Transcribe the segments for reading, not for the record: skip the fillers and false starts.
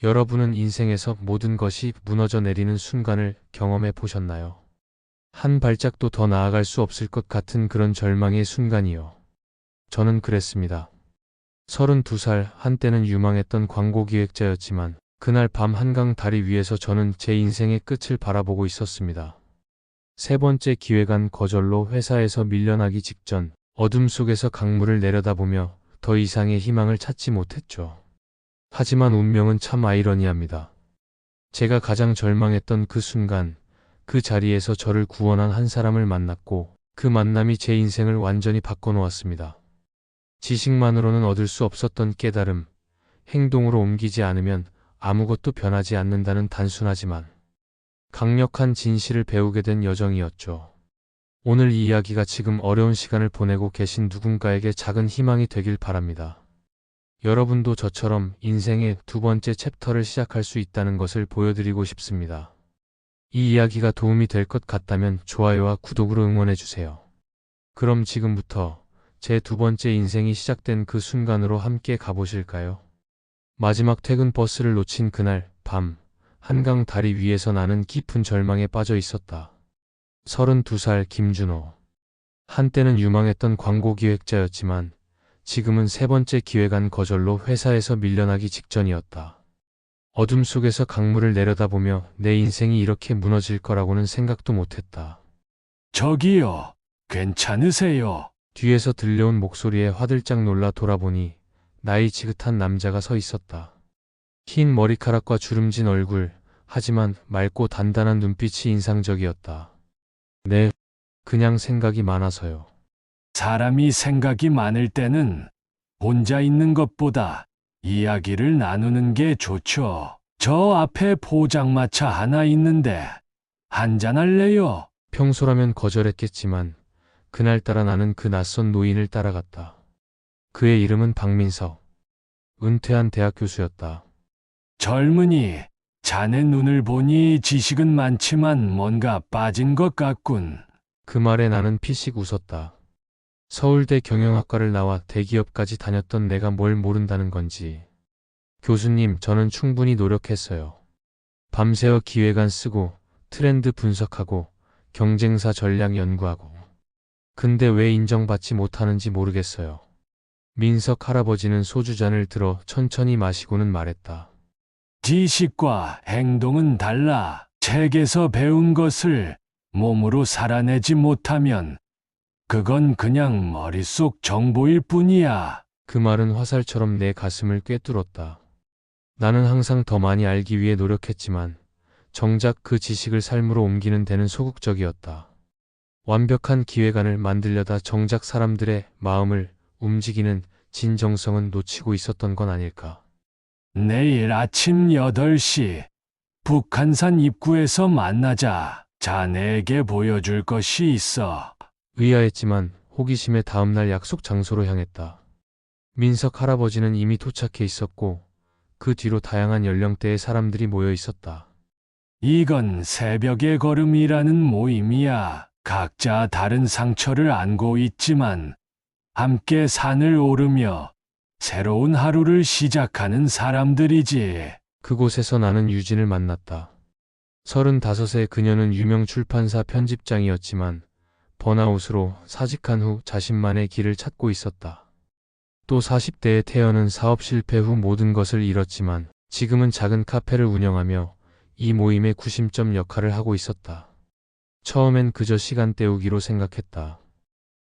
여러분은 인생에서 모든 것이 무너져 내리는 순간을 경험해 보셨나요? 한 발짝도 더 나아갈 수 없을 것 같은 그런 절망의 순간이요. 저는 그랬습니다. 32살, 한때는 유망했던 광고 기획자였지만 그날 밤 한강 다리 위에서 저는 제 인생의 끝을 바라보고 있었습니다. 세 번째 기획안 거절로 회사에서 밀려나기 직전 어둠 속에서 강물을 내려다보며 더 이상의 희망을 찾지 못했죠. 하지만 운명은 참 아이러니합니다. 제가 가장 절망했던 그 순간, 그 자리에서 저를 구원한 한 사람을 만났고 그 만남이 제 인생을 완전히 바꿔놓았습니다. 지식만으로는 얻을 수 없었던 깨달음, 행동으로 옮기지 않으면 아무것도 변하지 않는다는 단순하지만 강력한 진실을 배우게 된 여정이었죠. 오늘 이 이야기가 지금 어려운 시간을 보내고 계신 누군가에게 작은 희망이 되길 바랍니다. 여러분도 저처럼 인생의 두 번째 챕터를 시작할 수 있다는 것을 보여드리고 싶습니다. 이 이야기가 도움이 될 것 같다면 좋아요와 구독으로 응원해주세요. 그럼 지금부터 제 두 번째 인생이 시작된 그 순간으로 함께 가보실까요? 마지막 퇴근 버스를 놓친 그날 밤, 한강 다리 위에서 나는 깊은 절망에 빠져 있었다. 32살 김준호. 한때는 유망했던 광고 기획자였지만 지금은 세 번째 기획안 거절로 회사에서 밀려나기 직전이었다. 어둠 속에서 강물을 내려다보며 내 인생이 이렇게 무너질 거라고는 생각도 못했다. 저기요, 괜찮으세요? 뒤에서 들려온 목소리에 화들짝 놀라 돌아보니 나이 지긋한 남자가 서 있었다. 흰 머리카락과 주름진 얼굴, 하지만 맑고 단단한 눈빛이 인상적이었다. 네, 그냥 생각이 많아서요. 사람이 생각이 많을 때는 혼자 있는 것보다 이야기를 나누는 게 좋죠. 저 앞에 포장마차 하나 있는데 한잔 할래요? 평소라면 거절했겠지만 그날따라 나는 그 낯선 노인을 따라갔다. 그의 이름은 박민석. 은퇴한 대학 교수였다. 젊은이, 자네 눈을 보니 지식은 많지만 뭔가 빠진 것 같군. 그 말에 나는 피식 웃었다. 서울대 경영학과를 나와 대기업까지 다녔던 내가 뭘 모른다는 건지. 교수님, 저는 충분히 노력했어요. 밤새워 기획안 쓰고 트렌드 분석하고 경쟁사 전략 연구하고. 근데 왜 인정받지 못하는지 모르겠어요. 민석 할아버지는 소주잔을 들어 천천히 마시고는 말했다. 지식과 행동은 달라. 책에서 배운 것을 몸으로 살아내지 못하면 그건 그냥 머릿속 정보일 뿐이야. 그 말은 화살처럼 내 가슴을 꿰뚫었다. 나는 항상 더 많이 알기 위해 노력했지만 정작 그 지식을 삶으로 옮기는 데는 소극적이었다. 완벽한 기획안을 만들려다 정작 사람들의 마음을 움직이는 진정성은 놓치고 있었던 건 아닐까. 내일 아침 8시 북한산 입구에서 만나자. 자네에게 보여줄 것이 있어. 의아했지만 호기심에 다음날 약속 장소로 향했다. 민석 할아버지는 이미 도착해 있었고 그 뒤로 다양한 연령대의 사람들이 모여 있었다. 이건 새벽의 걸음이라는 모임이야. 각자 다른 상처를 안고 있지만 함께 산을 오르며 새로운 하루를 시작하는 사람들이지. 그곳에서 나는 유진을 만났다. 35세 그녀는 유명 출판사 편집장이었지만 번아웃으로 사직한 후 자신만의 길을 찾고 있었다. 또 40대의 태연은 사업 실패 후 모든 것을 잃었지만 지금은 작은 카페를 운영하며 이 모임의 구심점 역할을 하고 있었다. 처음엔 그저 시간 때우기로 생각했다.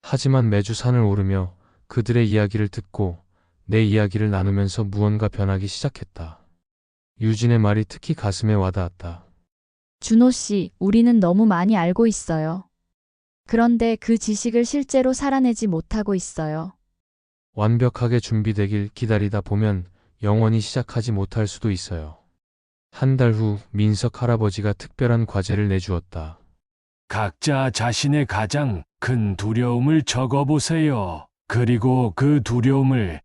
하지만 매주 산을 오르며 그들의 이야기를 듣고 내 이야기를 나누면서 무언가 변하기 시작했다. 유진의 말이 특히 가슴에 와닿았다. 준호 씨, 우리는 너무 많이 알고 있어요. 그런데 그 지식을 실제로 살아내지 못하고 있어요. 완벽하게 준비되길 기다리다 보면 영원히 시작하지 못할 수도 있어요. 한 달 후 민석 할아버지가 특별한 과제를 내주었다. 각자 자신의 가장 큰 두려움을 적어보세요. 그리고 그 두려움을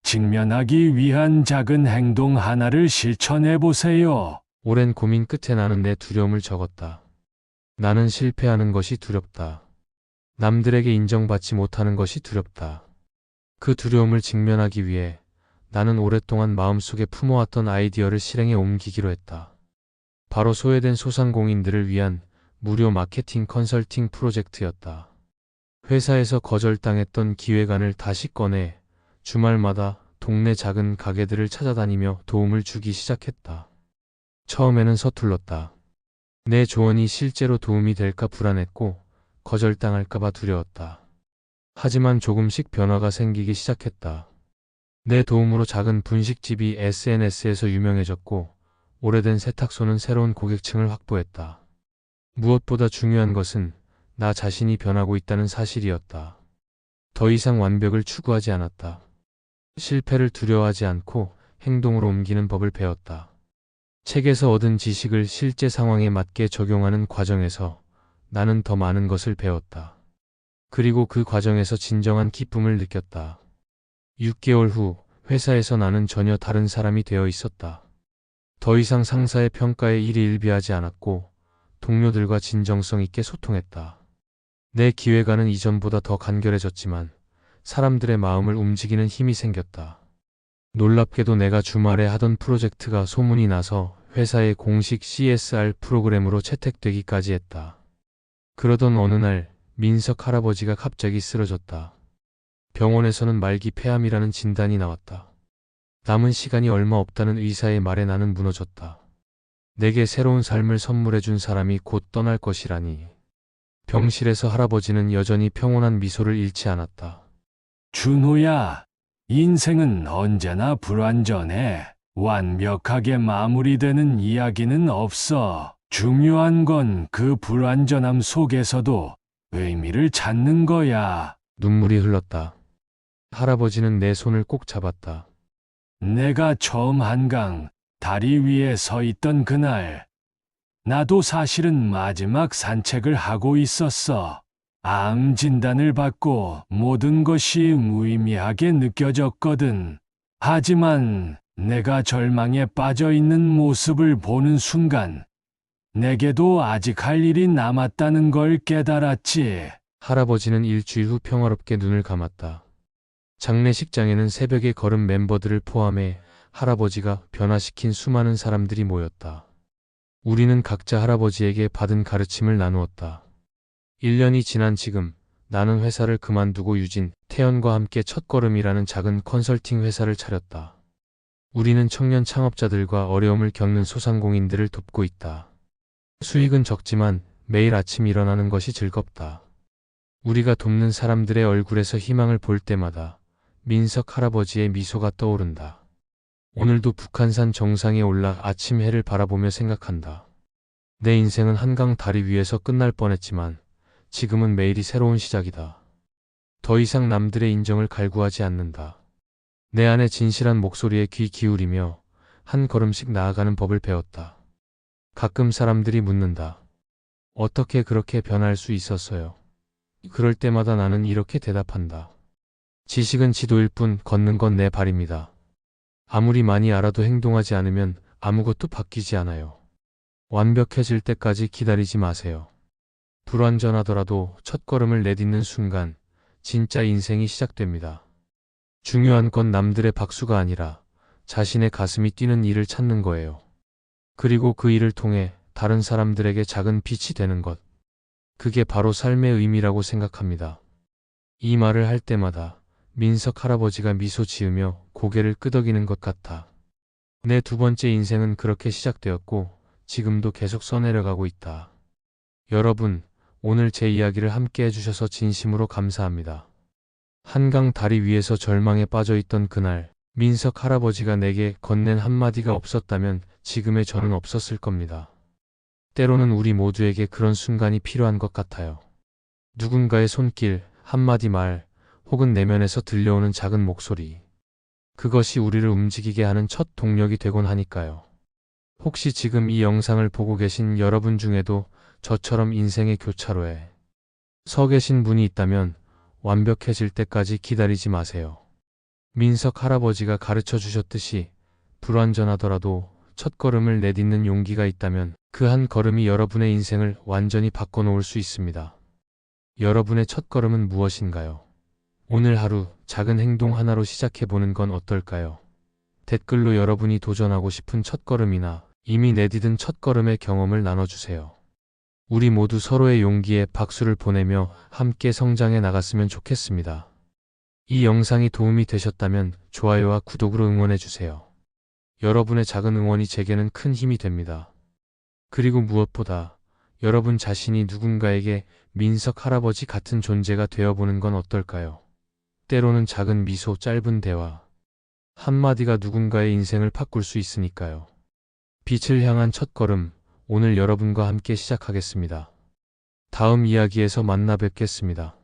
직면하기 위한 작은 행동 하나를 실천해보세요. 오랜 고민 끝에 나는 내 두려움을 적었다. 나는 실패하는 것이 두렵다. 남들에게 인정받지 못하는 것이 두렵다. 그 두려움을 직면하기 위해 나는 오랫동안 마음속에 품어왔던 아이디어를 실행에 옮기기로 했다. 바로 소외된 소상공인들을 위한 무료 마케팅 컨설팅 프로젝트였다. 회사에서 거절당했던 기획안을 다시 꺼내 주말마다 동네 작은 가게들을 찾아다니며 도움을 주기 시작했다. 처음에는 서툴렀다. 내 조언이 실제로 도움이 될까 불안했고 거절당할까봐 두려웠다. 하지만 조금씩 변화가 생기기 시작했다. 내 도움으로 작은 분식집이 SNS에서 유명해졌고 오래된 세탁소는 새로운 고객층을 확보했다. 무엇보다 중요한 것은 나 자신이 변하고 있다는 사실이었다. 더 이상 완벽을 추구하지 않았다. 실패를 두려워하지 않고 행동으로 옮기는 법을 배웠다. 책에서 얻은 지식을 실제 상황에 맞게 적용하는 과정에서 나는 더 많은 것을 배웠다. 그리고 그 과정에서 진정한 기쁨을 느꼈다. 6개월 후 회사에서 나는 전혀 다른 사람이 되어 있었다. 더 이상 상사의 평가에 일희일비하지 않았고 동료들과 진정성 있게 소통했다. 내 기획안은 이전보다 더 간결해졌지만 사람들의 마음을 움직이는 힘이 생겼다. 놀랍게도 내가 주말에 하던 프로젝트가 소문이 나서 회사의 공식 CSR 프로그램으로 채택되기까지 했다. 그러던 어느 날 민석 할아버지가 갑자기 쓰러졌다. 병원에서는 말기 폐암이라는 진단이 나왔다. 남은 시간이 얼마 없다는 의사의 말에 나는 무너졌다. 내게 새로운 삶을 선물해준 사람이 곧 떠날 것이라니. 병실에서 할아버지는 여전히 평온한 미소를 잃지 않았다. 준호야, 인생은 언제나 불완전해. 완벽하게 마무리되는 이야기는 없어. 중요한 건 그 불완전함 속에서도 의미를 찾는 거야. 눈물이 흘렀다. 할아버지는 내 손을 꼭 잡았다. 내가 처음 한강 다리 위에 서 있던 그날, 나도 사실은 마지막 산책을 하고 있었어. 암 진단을 받고 모든 것이 무의미하게 느껴졌거든. 하지만 내가 절망에 빠져 있는 모습을 보는 순간, 내게도 아직 할 일이 남았다는 걸 깨달았지. 할아버지는 일주일 후 평화롭게 눈을 감았다. 장례식장에는 새벽에 걸은 멤버들을 포함해 할아버지가 변화시킨 수많은 사람들이 모였다. 우리는 각자 할아버지에게 받은 가르침을 나누었다. 1년이 지난 지금 나는 회사를 그만두고 유진, 태연과 함께 첫걸음이라는 작은 컨설팅 회사를 차렸다. 우리는 청년 창업자들과 어려움을 겪는 소상공인들을 돕고 있다. 수익은 적지만 매일 아침 일어나는 것이 즐겁다. 우리가 돕는 사람들의 얼굴에서 희망을 볼 때마다 민석 할아버지의 미소가 떠오른다. 오늘도 북한산 정상에 올라 아침 해를 바라보며 생각한다. 내 인생은 한강 다리 위에서 끝날 뻔했지만 지금은 매일이 새로운 시작이다. 더 이상 남들의 인정을 갈구하지 않는다. 내 안의 진실한 목소리에 귀 기울이며 한 걸음씩 나아가는 법을 배웠다. 가끔 사람들이 묻는다. 어떻게 그렇게 변할 수 있었어요? 그럴 때마다 나는 이렇게 대답한다. 지식은 지도일 뿐 걷는 건 내 발입니다. 아무리 많이 알아도 행동하지 않으면 아무것도 바뀌지 않아요. 완벽해질 때까지 기다리지 마세요. 불완전하더라도 첫걸음을 내딛는 순간 진짜 인생이 시작됩니다. 중요한 건 남들의 박수가 아니라 자신의 가슴이 뛰는 일을 찾는 거예요. 그리고 그 일을 통해 다른 사람들에게 작은 빛이 되는 것. 그게 바로 삶의 의미라고 생각합니다. 이 말을 할 때마다 민석 할아버지가 미소 지으며 고개를 끄덕이는 것 같아. 내 두 번째 인생은 그렇게 시작되었고 지금도 계속 써내려가고 있다. 여러분, 오늘 제 이야기를 함께 해주셔서 진심으로 감사합니다. 한강 다리 위에서 절망에 빠져있던 그날, 민석 할아버지가 내게 건넨 한마디가 없었다면 지금의 저는 없었을 겁니다. 때로는 우리 모두에게 그런 순간이 필요한 것 같아요. 누군가의 손길, 한마디 말, 혹은 내면에서 들려오는 작은 목소리. 그것이 우리를 움직이게 하는 첫 동력이 되곤 하니까요. 혹시 지금 이 영상을 보고 계신 여러분 중에도 저처럼 인생의 교차로에 서 계신 분이 있다면 완벽해질 때까지 기다리지 마세요. 민석 할아버지가 가르쳐 주셨듯이 불완전하더라도 첫걸음을 내딛는 용기가 있다면 그 한 걸음이 여러분의 인생을 완전히 바꿔놓을 수 있습니다. 여러분의 첫걸음은 무엇인가요? 오늘 하루 작은 행동 하나로 시작해보는 건 어떨까요? 댓글로 여러분이 도전하고 싶은 첫걸음이나 이미 내디딘 첫걸음의 경험을 나눠주세요. 우리 모두 서로의 용기에 박수를 보내며 함께 성장해 나갔으면 좋겠습니다. 이 영상이 도움이 되셨다면 좋아요와 구독으로 응원해주세요. 여러분의 작은 응원이 제게는 큰 힘이 됩니다. 그리고 무엇보다 여러분 자신이 누군가에게 민석 할아버지 같은 존재가 되어보는 건 어떨까요? 때로는 작은 미소, 짧은 대화, 한마디가 누군가의 인생을 바꿀 수 있으니까요. 빛을 향한 첫걸음, 오늘 여러분과 함께 시작하겠습니다. 다음 이야기에서 만나 뵙겠습니다.